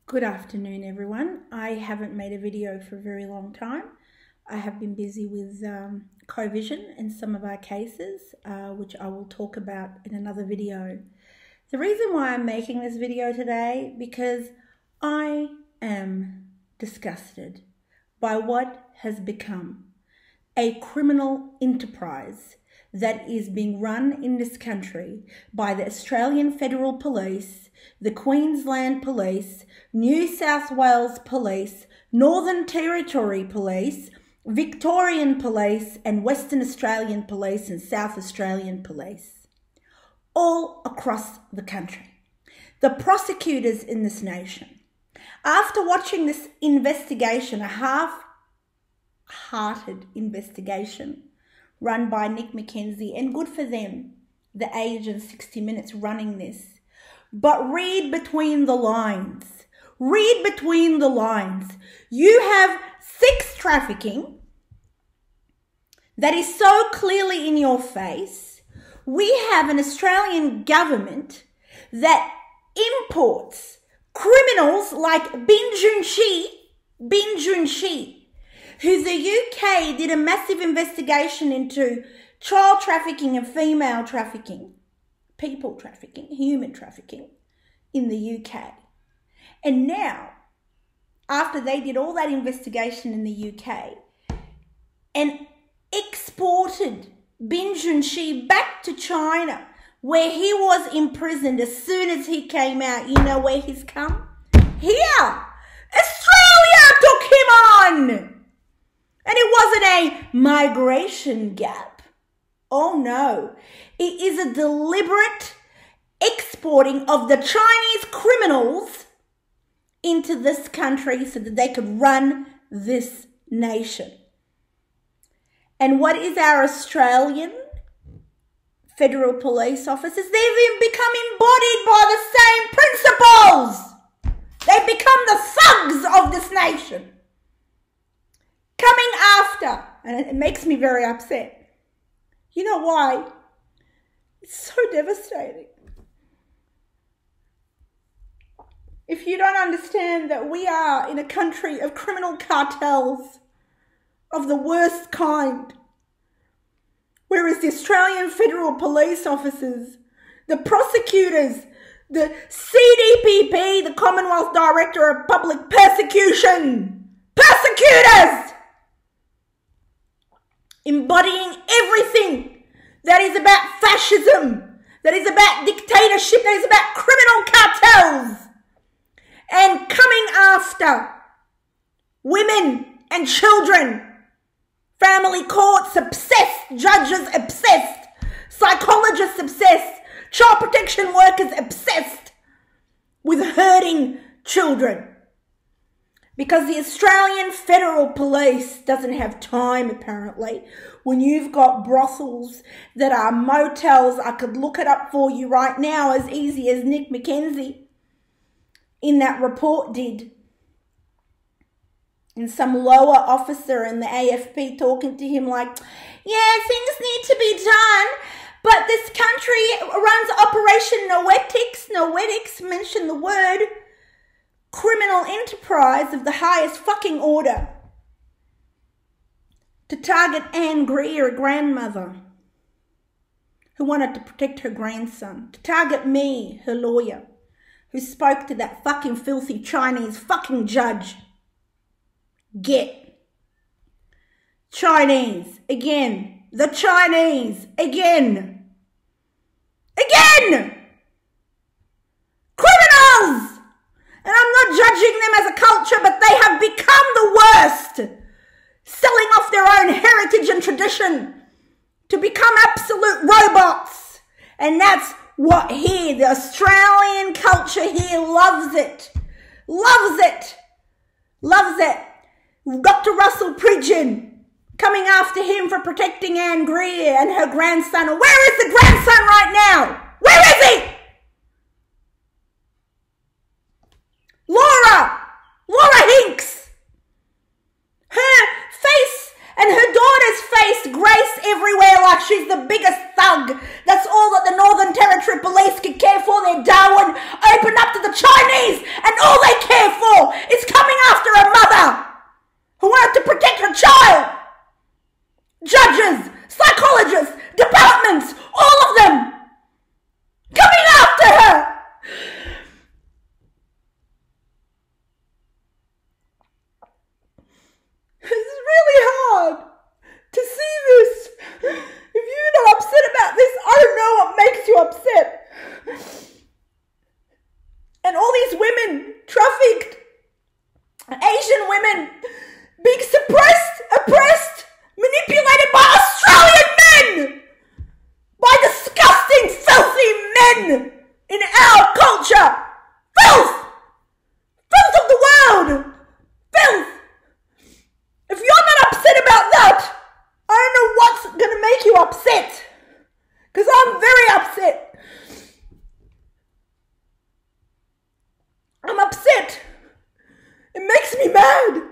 Good afternoon, everyone. I haven't made a video for a very long time. I have been busy with co-vision in some of our cases, which I will talk about in another video. The reason why I'm making this video today, because I am disgusted by what has become a criminal enterprise that is being run in this country by the Australian Federal Police, the Queensland Police, New South Wales Police, Northern Territory Police, Victorian Police, and Western Australian Police and South Australian Police, all across the country. The prosecutors in this nation, after watching this investigation, a half-hearted investigation run by Nick MacKenzie, and good for them, the age of 60 Minutes running this. But read between the lines. Read between the lines. You have sex trafficking that is so clearly in your face. We have an Australian government that imports criminals like Bin Junshi, who the UK did a massive investigation into child trafficking and female trafficking, people trafficking, human trafficking in the UK. And now, after they did all that investigation in the UK and exported Bin Junshi back to China, where he was imprisoned as soon as he came out, you know where he's come? Here! Australia took him on! And it wasn't a migration gap. Oh no. It is a deliberate exporting of the Chinese criminals into this country so that they could run this nation. And what is our Australian Federal Police officers? They've become embodied by the same principles. They've become the thugs of this nation. Coming after, and it makes me very upset. You know why? It's so devastating. If you don't understand that we are in a country of criminal cartels of the worst kind, whereas the Australian Federal Police officers, the prosecutors, the CDPP, the Commonwealth Director of Public Persecution, persecutors, embodying everything that is about fascism, that is about dictatorship, that is about criminal cartels, and coming after women and children, family courts obsessed, judges obsessed, psychologists obsessed, child protection workers obsessed with hurting children. Because the Australian Federal Police doesn't have time, apparently, when you've got brothels that are motels. I could look it up for you right now as easy as Nick MacKenzie in that report did. And some lower officer in the AFP talking to him like, yeah, things need to be done, but this country runs Operation Noetics, mention the word, criminal enterprise of the highest fucking order to target Anne Greer, a grandmother who wanted to protect her grandson, to target me, her lawyer, who spoke to that fucking filthy Chinese fucking judge. Get Chinese again, the Chinese again, criminals. And I'm not judging them as a culture, but they have become the worst, selling off their own heritage and tradition to become absolute robots. And that's what here, the Australian culture here loves it. Loves it. Loves it. Dr. Russell Pridgeon coming after him for protecting Anne Greer and her grandson. Where is the grandson right now? Where is he? Laura Hinks, her face and her daughter's face grace everywhere like she's the biggest thug. That's all that the Northern Territory Police could care for. Their Darwin opened up to the Chinese and all they care for these women trafficked, Asian women being suppressed, oppressed, manipulated by Australian men, by disgusting, filthy men in our culture. Filth! Filth of the world! Filth! If you're not upset about that, I don't know what's going to make you upset. Because I'm very upset. I'm upset. It makes me mad.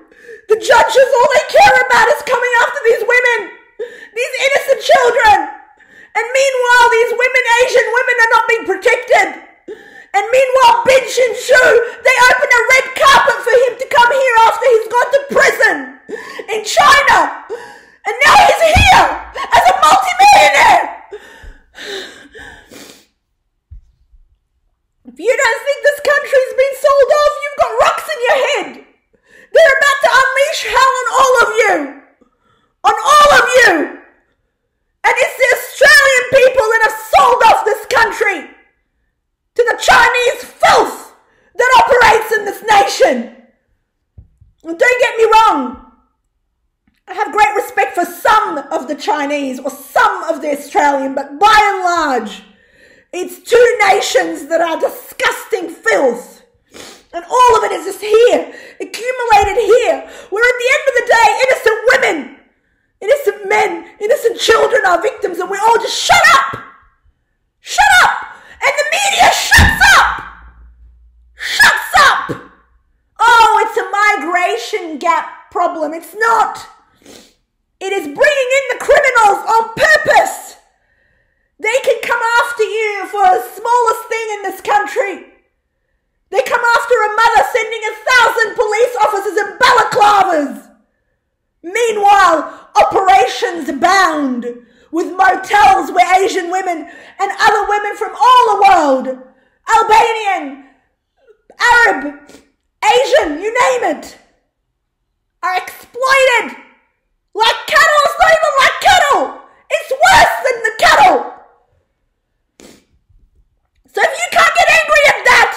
The judges, all they care about is coming after these women, these innocent children. And meanwhile, these women, Asian women, are not being protected. And meanwhile, Bin Shin Shu, they open a red carpet for him to come here after he's gone to prison in China. And now he's here as a multimillionaire. If you don't think this country's been sold off, you've got rocks in your head. They're about to unleash hell on all of you. On all of you. And it's the Australian people that have sold off this country to the Chinese filth that operates in this nation. And don't get me wrong. I have great respect for some of the Chinese or some of the Australian, but by and large, it's two nations that are disgusting filth. And all of it is just here, accumulated here, where at the end of the day, innocent women, innocent men, innocent children are victims, and we all just shut up. Shut up. And the media shuts up. Shuts up. Oh, it's a migration gap problem. It's not. It is bringing in the criminals on purpose. They can come after you for the smallest thing in this country. They come after a mother sending 1,000 police officers in balaclavas. Meanwhile, operations abound with motels where Asian women and other women from all the world, Albanian, Arab, Asian, you name it, are exploited like cattle. It's not even like cattle. It's worse than the cattle. So if you can't get angry at that,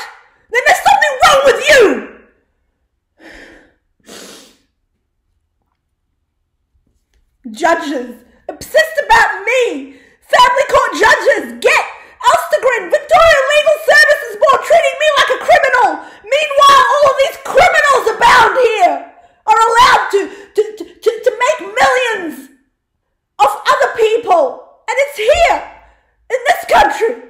then there's something wrong with you. Judges, obsessed about me. Family court judges, get Alstegren, Victoria Legal Services Board treating me like a criminal. Meanwhile, all of these criminals abound here are allowed to make millions of other people. And it's here, in this country.